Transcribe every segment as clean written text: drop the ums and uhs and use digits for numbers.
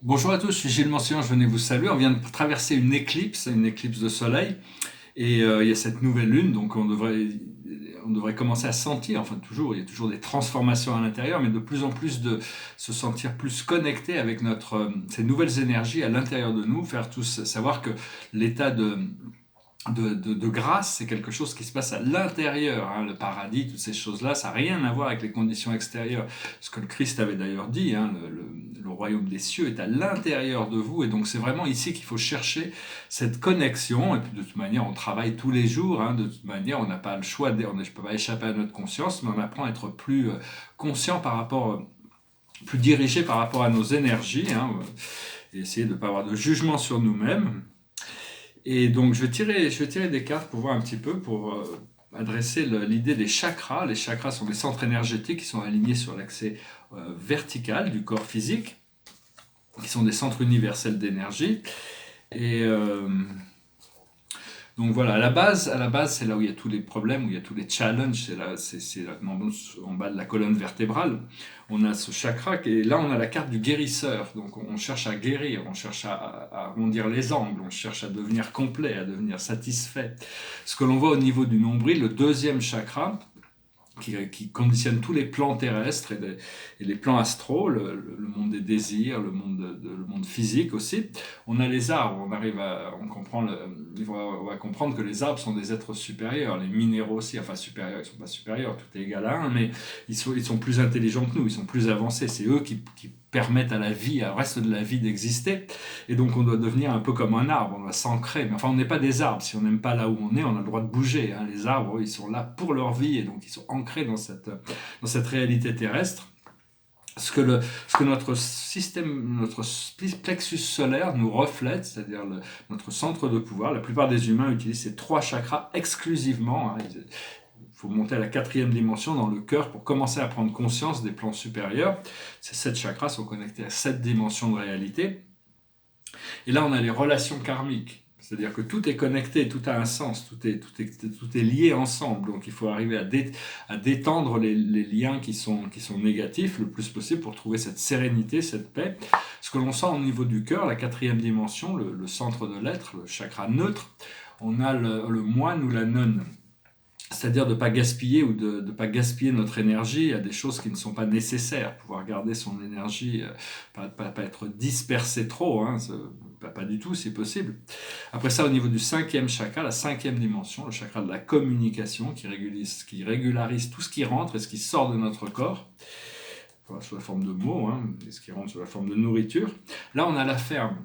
Bonjour à tous, je suis Gilles Mancian, je venais vous saluer. On vient de traverser une éclipse de soleil, et il y a cette nouvelle lune, donc on devrait commencer à sentir, enfin toujours, il y a toujours des transformations à l'intérieur, mais de plus en plus de se sentir plus connecté avec ces nouvelles énergies à l'intérieur de nous, faire tous savoir que l'état de grâce, c'est quelque chose qui se passe à l'intérieur, hein, le paradis, toutes ces choses-là, ça n'a rien à voir avec les conditions extérieures. Ce que le Christ avait d'ailleurs dit, hein, le royaume des cieux est à l'intérieur de vous, et donc c'est vraiment ici qu'il faut chercher cette connexion, et puis de toute manière, on travaille tous les jours, hein, de toute manière, on n'a pas le choix, je ne peux pas échapper à notre conscience, mais on apprend à être plus conscient par rapport, plus dirigé par rapport à nos énergies, hein, et essayer de ne pas avoir de jugement sur nous-mêmes. Et donc, je vais tirer des cartes pour voir un petit peu, pour adresser l'idée des chakras. Les chakras sont des centres énergétiques qui sont alignés sur l'axe vertical du corps physique, qui sont des centres universels d'énergie. Et donc voilà, à la base, c'est là où il y a tous les problèmes, où il y a tous les challenges, c'est là, en bas de la colonne vertébrale. On a ce chakra, et là on a la carte du guérisseur. Donc on cherche à guérir, on cherche à arrondir les angles, on cherche à devenir complet, à devenir satisfait. Ce que l'on voit au niveau du nombril, le deuxième chakra, qui conditionne tous les plans terrestres et les plans astraux, le monde des désirs, le monde physique aussi. On a les arbres, on va comprendre que les arbres sont des êtres supérieurs, les minéraux aussi, enfin supérieurs, ils ne sont pas supérieurs, tout est égal à un, mais ils sont plus intelligents que nous, ils sont plus avancés, c'est eux qui permettent à la vie, au reste de la vie d'exister. Et donc on doit devenir un peu comme un arbre, on doit s'ancrer. Mais enfin, on n'est pas des arbres. Si on n'aime pas là où on est, on a le droit de bouger, hein. Les arbres, ils sont là pour leur vie, et donc ils sont ancrés dans cette réalité terrestre. Ce que notre système, notre plexus solaire nous reflète, c'est-à-dire notre centre de pouvoir. La plupart des humains utilisent ces trois chakras exclusivement, hein. Il faut monter à la quatrième dimension dans le cœur pour commencer à prendre conscience des plans supérieurs. Ces sept chakras sont connectés à sept dimensions de réalité. Et là, on a les relations karmiques. C'est-à-dire que tout est connecté, tout a un sens, tout est lié ensemble. Donc il faut arriver à détendre les liens qui sont négatifs le plus possible pour trouver cette sérénité, cette paix. Ce que l'on sent au niveau du cœur, la quatrième dimension, le centre de l'être, le chakra neutre, on a le moine ou la nonne. C'est-à-dire de ne pas gaspiller ou de ne pas gaspiller notre énergie à des choses qui ne sont pas nécessaires, pouvoir garder son énergie, pas être dispersé trop, hein, pas du tout si possible. Après ça, au niveau du cinquième chakra, la cinquième dimension, le chakra de la communication, qui régularise tout ce qui rentre et ce qui sort de notre corps, sous la forme de mots, hein, et ce qui rentre sous la forme de nourriture. Là, on a la ferme.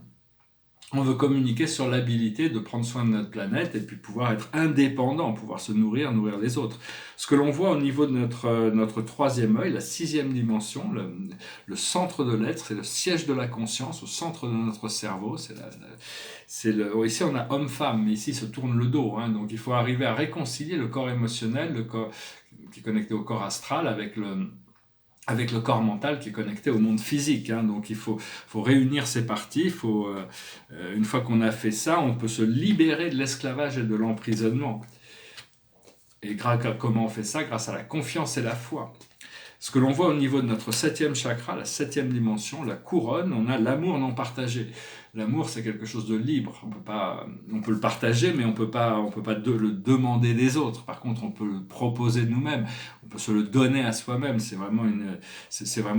On veut communiquer sur l'habilité de prendre soin de notre planète et puis pouvoir être indépendant, pouvoir se nourrir, nourrir les autres. Ce que l'on voit au niveau de notre troisième œil, la sixième dimension, le centre de l'être, c'est le siège de la conscience, au centre de notre cerveau. Ici, on a homme-femme, mais ici se tourne le dos, hein. Donc il faut arriver à réconcilier le corps émotionnel, le corps qui est connecté au corps astral, avec le corps mental qui est connecté au monde physique, hein. Donc il faut réunir ces parties. Une fois qu'on a fait ça, on peut se libérer de l'esclavage et de l'emprisonnement. Et comment on fait ça? Grâce à la confiance et la foi. Ce que l'on voit au niveau de notre septième chakra, la septième dimension, la couronne, on a l'amour non partagé. L'amour, c'est quelque chose de libre. On peut le partager, mais on peut pas le demander des autres. Par contre, on peut le proposer de nous-mêmes. On peut se le donner à soi-même. C'est vraiment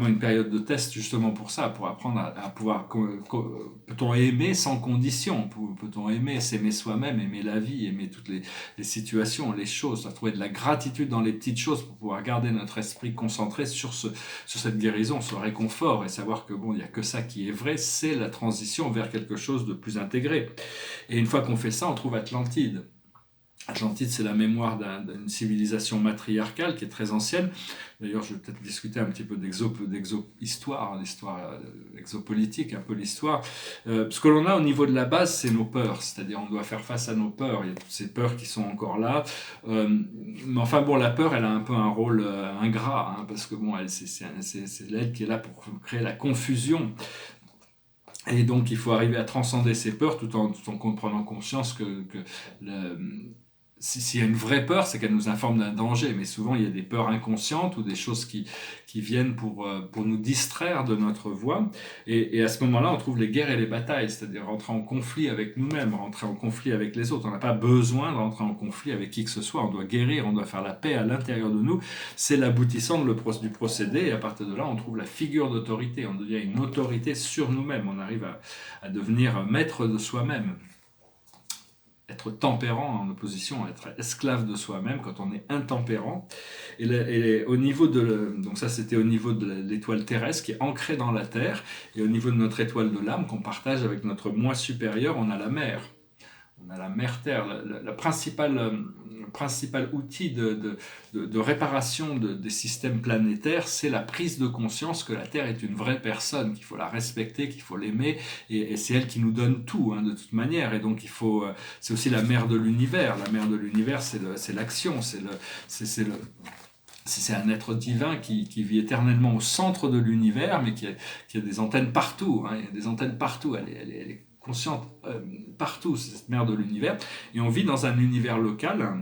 une période de test justement pour ça, pour apprendre à pouvoir. Peut-on aimer sans condition? Peut-on aimer, s'aimer soi-même, aimer la vie, aimer toutes les situations, les choses, à trouver de la gratitude dans les petites choses pour pouvoir garder notre esprit concentré sur cette guérison, ce réconfort, et savoir que bon, il n'y a que ça qui est vrai, c'est la transition vers quelque chose de plus intégré. Et une fois qu'on fait ça, on trouve Atlantide. Atlantide, c'est la mémoire d'une civilisation matriarcale qui est très ancienne. D'ailleurs, je vais peut-être discuter un petit peu d'exo-histoire, l'histoire exopolitique, un peu l'histoire. Ce que l'on a au niveau de la base, c'est nos peurs. C'est-à-dire, on doit faire face à nos peurs. Il y a toutes ces peurs qui sont encore là. Mais enfin, bon, la peur, elle a un peu un rôle ingrat, hein, parce que bon, c'est l'aide qui est là pour créer la confusion. Et donc, il faut arriver à transcender ces peurs tout en prenant conscience que le, s'il y a une vraie peur, c'est qu'elle nous informe d'un danger, mais souvent il y a des peurs inconscientes ou des choses qui viennent pour nous distraire de notre voie. Et à ce moment-là, on trouve les guerres et les batailles, c'est-à-dire rentrer en conflit avec nous-mêmes, rentrer en conflit avec les autres. On n'a pas besoin de rentrer en conflit avec qui que ce soit, on doit guérir, on doit faire la paix à l'intérieur de nous. C'est l'aboutissant du procédé, et à partir de là, on trouve la figure d'autorité, on devient une autorité sur nous-mêmes, on arrive à devenir maître de soi-même. Être tempérant en opposition à être esclave de soi-même quand on est intempérant. Et au niveau donc ça c'était au niveau de l'étoile terrestre qui est ancrée dans la Terre, et au niveau de notre étoile de l'âme qu'on partage avec notre moi supérieur, on a la mer. On a la mer Terre, le principal outil de réparation des systèmes planétaires, c'est la prise de conscience que la Terre est une vraie personne, qu'il faut la respecter, qu'il faut l'aimer, et c'est elle qui nous donne tout, hein, de toute manière. Et donc c'est aussi la mère de l'univers. La mère de l'univers, c'est l'action, c'est un être divin qui vit éternellement au centre de l'univers, mais qui a des antennes partout. Hein, il y a des antennes partout. Elle est consciente partout, c'est cette mère de l'univers. Et on vit dans un univers local,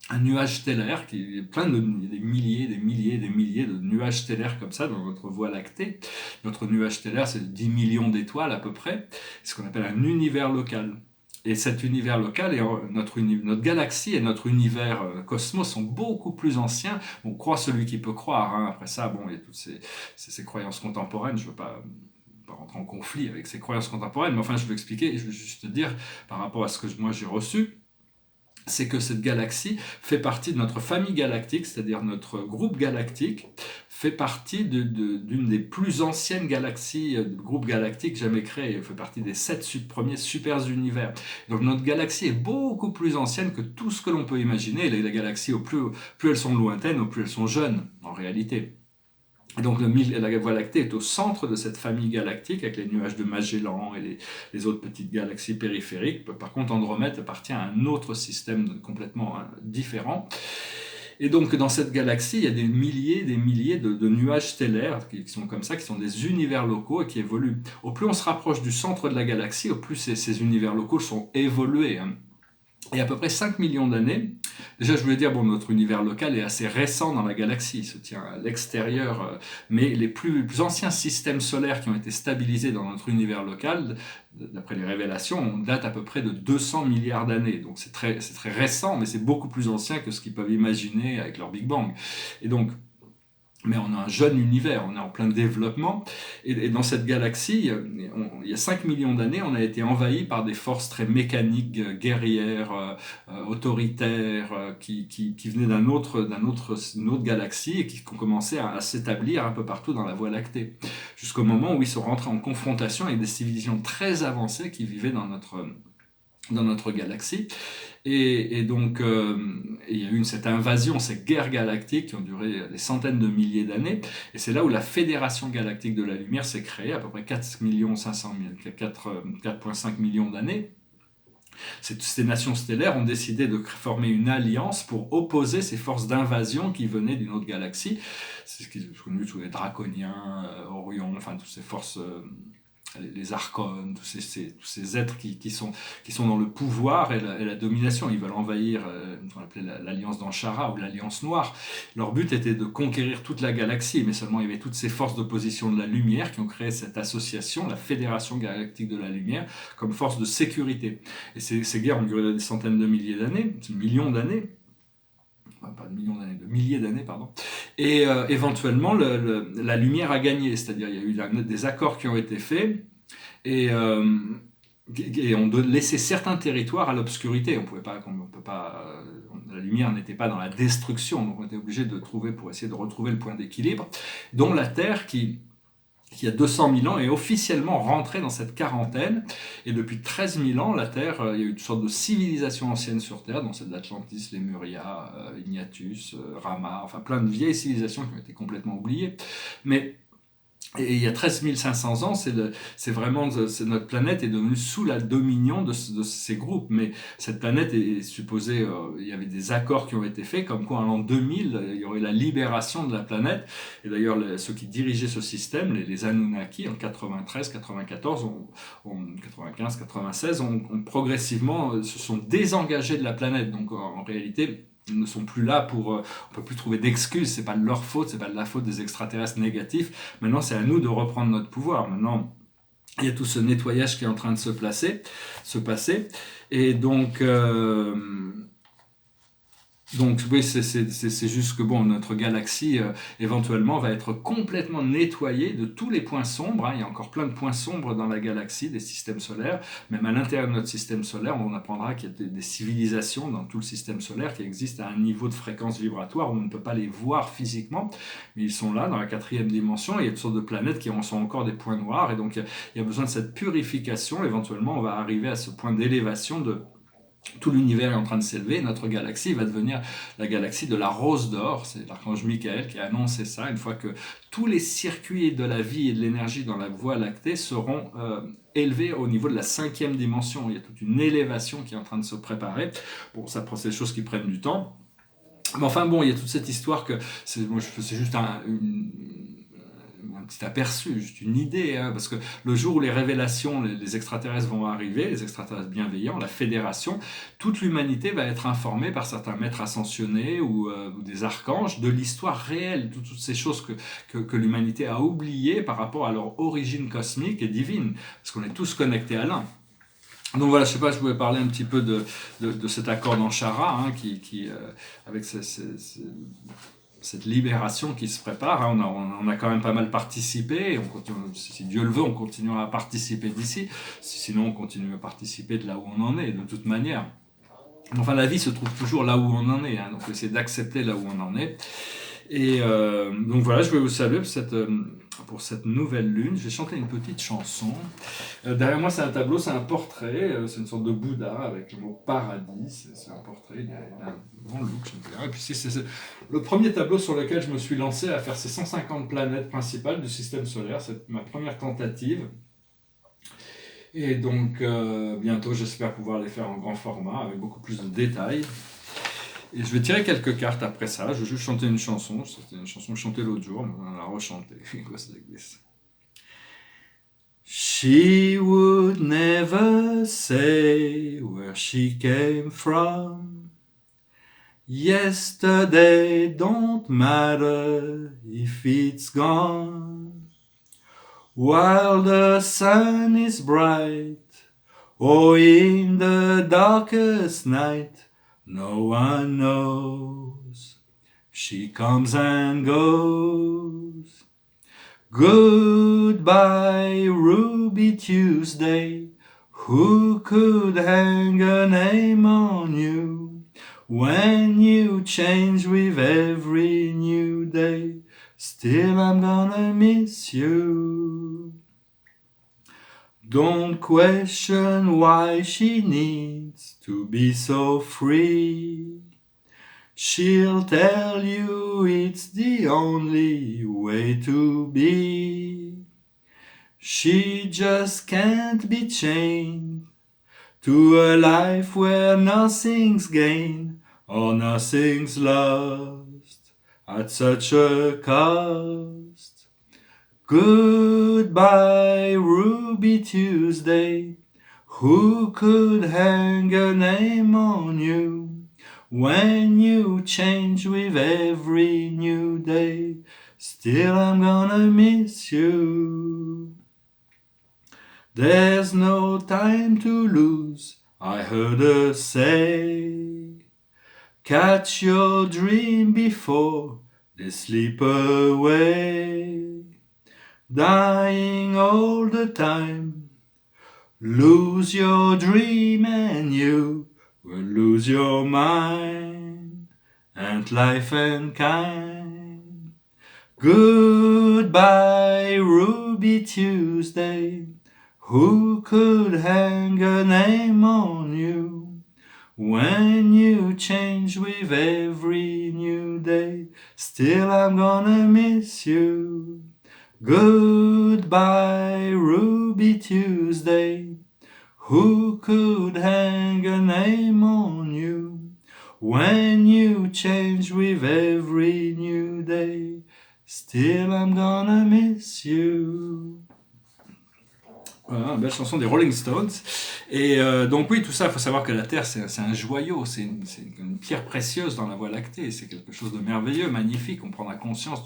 un nuage stellaire qui est plein des milliers de nuages stellaires comme ça dans notre Voie lactée. Notre nuage stellaire, c'est 10 millions d'étoiles à peu près. C'est ce qu'on appelle un univers local. Et cet univers local, et notre galaxie et notre univers cosmos sont beaucoup plus anciens. On croit celui qui peut croire. Hein. Après ça, bon, il y a toutes ces croyances contemporaines. Je ne veux pas rentrer en conflit avec ces croyances contemporaines, mais enfin, je veux expliquer, je veux juste te dire, par rapport à ce que moi j'ai reçu, c'est que cette galaxie fait partie de notre famille galactique, c'est-à-dire notre groupe galactique, fait partie d'une des plus anciennes galaxies, groupes galactiques jamais créés. Elle fait partie des 7 premiers super univers. Donc notre galaxie est beaucoup plus ancienne que tout ce que l'on peut imaginer. Les galaxies, plus elles sont lointaines, au plus elles sont jeunes, en réalité. Et donc la Voie lactée est au centre de cette famille galactique avec les nuages de Magellan et les autres petites galaxies périphériques. Par contre, Andromède appartient à un autre système complètement différent. Et donc dans cette galaxie, il y a des milliers de nuages stellaires qui sont comme ça, qui sont des univers locaux et qui évoluent. Au plus on se rapproche du centre de la galaxie, au plus ces univers locaux sont évolués. Hein. Et à peu près 5 millions d'années, déjà je voulais dire, bon, notre univers local est assez récent dans la galaxie, il se tient à l'extérieur, mais les plus anciens systèmes solaires qui ont été stabilisés dans notre univers local, d'après les révélations, datent à peu près de 200 milliards d'années. Donc c'est très récent, mais c'est beaucoup plus ancien que ce qu'ils peuvent imaginer avec leur Big Bang. Et donc, mais on a un jeune univers, on est en plein développement, et dans cette galaxie, il y a 5 millions d'années, on a été envahi par des forces très mécaniques, guerrières, autoritaires, qui venaient d'une autre galaxie et qui ont commencé à s'établir un peu partout dans la Voie lactée, jusqu'au moment où ils sont rentrés en confrontation avec des civilisations très avancées qui vivaient dans notre galaxie. Et donc, il y a eu cette invasion, ces guerres galactiques qui ont duré des centaines de milliers d'années. Et c'est là où la Fédération galactique de la lumière s'est créée, à peu près 4,5 millions d'années. Ces nations stellaires ont décidé de former une alliance pour opposer ces forces d'invasion qui venaient d'une autre galaxie. C'est ce qui est connu sous les Draconiens, Orion, enfin toutes ces forces... les archons, tous ces êtres qui sont dans le pouvoir et la domination. Ils veulent envahir ce qu'on appelait l'Alliance d'Anshara ou l'Alliance Noire. Leur but était de conquérir toute la galaxie, mais seulement il y avait toutes ces forces d'opposition de la lumière qui ont créé cette association, la Fédération galactique de la lumière, comme force de sécurité. Et ces guerres ont duré des centaines de milliers d'années, millions d'années, pas de millions d'années, de milliers d'années, pardon. Et éventuellement, la lumière a gagné, c'est-à-dire il y a eu des accords qui ont été faits, et on doit laisser certains territoires à l'obscurité. La lumière n'était pas dans la destruction, donc on était obligé de trouver, pour essayer de retrouver le point d'équilibre, dont la Terre qui a 200 000 ans, est officiellement rentrée dans cette quarantaine. Et depuis 13 000 ans, la Terre, il y a eu une sorte de civilisation ancienne sur Terre, dont c'est de l'Atlantis, Lemuria, Ignatus, Rama, enfin plein de vieilles civilisations qui ont été complètement oubliées. Mais Et il y a 13 500 ans, c'est vraiment, notre planète est devenue sous la dominion de ces groupes. Mais cette planète est supposée, il y avait des accords qui ont été faits, comme quoi en l'an 2000, il y aurait la libération de la planète. Et d'ailleurs, ceux qui dirigeaient ce système, les Anunnaki, en 93, 94, 95, 96, ont progressivement se sont désengagés de la planète. Donc en réalité, ils ne sont plus là pour... on peut plus trouver d'excuses, c'est pas de leur faute, c'est pas de la faute des extraterrestres négatifs. Maintenant, c'est à nous de reprendre notre pouvoir. Maintenant, il y a tout ce nettoyage qui est en train de se passer. Et donc oui, c'est juste que bon, notre galaxie éventuellement va être complètement nettoyée de tous les points sombres. Hein. Il y a encore plein de points sombres dans la galaxie, des systèmes solaires. Même à l'intérieur de notre système solaire, on apprendra qu'il y a des civilisations dans tout le système solaire qui existent à un niveau de fréquence vibratoire où on ne peut pas les voir physiquement, mais ils sont là dans la 4e dimension. Et il y a toutes sortes de planètes qui sont encore des points noirs. Et donc il y a besoin de cette purification. Éventuellement, on va arriver à ce point d'élévation de tout l'univers est en train de s'élever, notre galaxie va devenir la galaxie de la rose d'or. C'est l'archange Michael qui a annoncé ça, une fois que tous les circuits de la vie et de l'énergie dans la Voie lactée seront élevés au niveau de la 5e dimension. Il y a toute une élévation qui est en train de se préparer. Bon, ça prend des choses qui prennent du temps. Mais enfin bon, il y a toute cette histoire que c'est juste un petit aperçu, juste une idée, hein, parce que le jour où les révélations, les extraterrestres vont arriver, les extraterrestres bienveillants, la fédération, toute l'humanité va être informée par certains maîtres ascensionnés ou des archanges de l'histoire réelle, de toutes ces choses que l'humanité a oubliées par rapport à leur origine cosmique et divine, parce qu'on est tous connectés à l'un. Donc voilà, je sais pas, je voulais parler un petit peu de cet accord d'Anshara, hein, avec cette libération qui se prépare. Hein. On a quand même pas mal participé. On continue, si Dieu le veut, on continuera à participer d'ici. Sinon, on continue à participer de là où on en est, de toute manière. Enfin, la vie se trouve toujours là où on en est. Hein. Donc, essayer d'accepter là où on en est. Et donc voilà, je vais vous saluer pour cette nouvelle lune. Je vais chanter une petite chanson. Derrière moi, c'est un tableau, c'est un portrait. C'est une sorte de Bouddha avec le mot paradis. C'est un portrait, il y a un bon look, j'aime bien. Et puis c'est le premier tableau sur lequel je me suis lancé à faire ces 150 planètes principales du système solaire. C'est ma première tentative. Et donc bientôt, j'espère pouvoir les faire en grand format avec beaucoup plus de détails. Et je vais tirer quelques cartes après ça. Je vais juste chanter une chanson. C'était une chanson que je chantais l'autre jour, mais on l'a rechantée. It goes like this. She would never say where she came from. Yesterday don't matter if it's gone. While the sun is bright, or in the darkest night, no one knows. She comes and goes. Goodbye, Ruby Tuesday. Who could hang a name on you when you change with every new day? Still, I'm gonna miss you. Don't question why she needs to be so free. She'll tell you it's the only way to be. She just can't be chained to a life where nothing's gained or nothing's lost at such a cost. Goodbye, Ruby Tuesday. Who could hang a name on you when you change with every new day? Still, I'm gonna miss you. There's no time to lose, I heard her say. Catch your dream before they slip away. Dying all the time, lose your dream and you will lose your mind and life and kind. Goodbye, Ruby Tuesday. Who could hang a name on you when you change with every new day? Still, I'm gonna miss you. Goodbye, Ruby Tuesday. Who could hang a name on you when you change with every new day? Still I'm gonna miss you. Voilà, une belle chanson des Rolling Stones. Et donc oui, tout ça, il faut savoir que la Terre, c'est un joyau, c'est une pierre précieuse dans la Voie lactée, c'est quelque chose de merveilleux, magnifique. On prendra conscience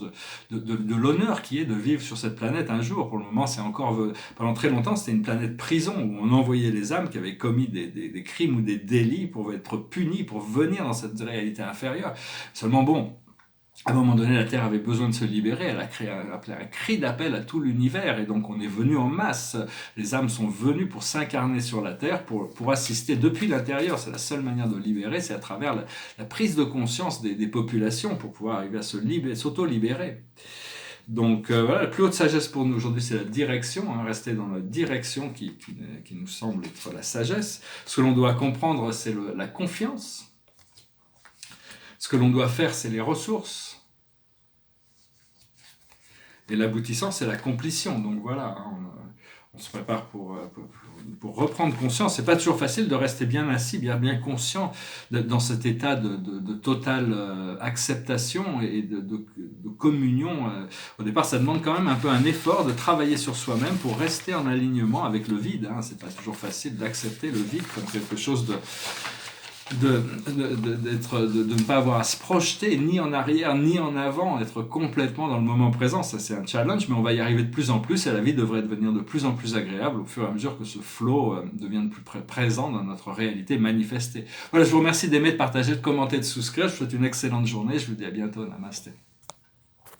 de l'honneur qui est de vivre sur cette planète un jour. Pour le moment, c'est encore... Pendant très longtemps, c'était une planète prison où on envoyait les âmes qui avaient commis des crimes ou des délits pour être punis, pour venir dans cette réalité inférieure. Seulement bon... À un moment donné, la Terre avait besoin de se libérer, elle a créé un cri d'appel à tout l'univers, et donc on est venu en masse. Les âmes sont venues pour s'incarner sur la Terre, pour assister depuis l'intérieur. C'est la seule manière de libérer, c'est à travers la prise de conscience des populations, pour pouvoir arriver à s'auto-libérer. Donc voilà, la plus haute sagesse pour nous aujourd'hui, c'est la direction, rester dans la direction qui nous semble être la sagesse. Ce que l'on doit comprendre, c'est la confiance. Ce que l'on doit faire, c'est les ressources. Et l'aboutissant, c'est l'accomplissement. Donc voilà, on se prépare pour reprendre conscience. C'est pas toujours facile de rester bien assis, bien conscient dans cet état de totale acceptation et de communion. Au départ, ça demande quand même un peu un effort de travailler sur soi-même pour rester en alignement avec le vide. C'est pas toujours facile d'accepter le vide comme quelque chose de ne pas avoir à se projeter ni en arrière ni en avant, être complètement dans le moment présent. Ça, c'est un challenge, mais on va y arriver de plus en plus et la vie devrait devenir de plus en plus agréable au fur et à mesure que ce flow devient de plus présent dans notre réalité manifestée. Voilà, je vous remercie d'aimer, de partager, de commenter, de souscrire. Je vous souhaite une excellente journée. Je vous dis à bientôt. Namasté.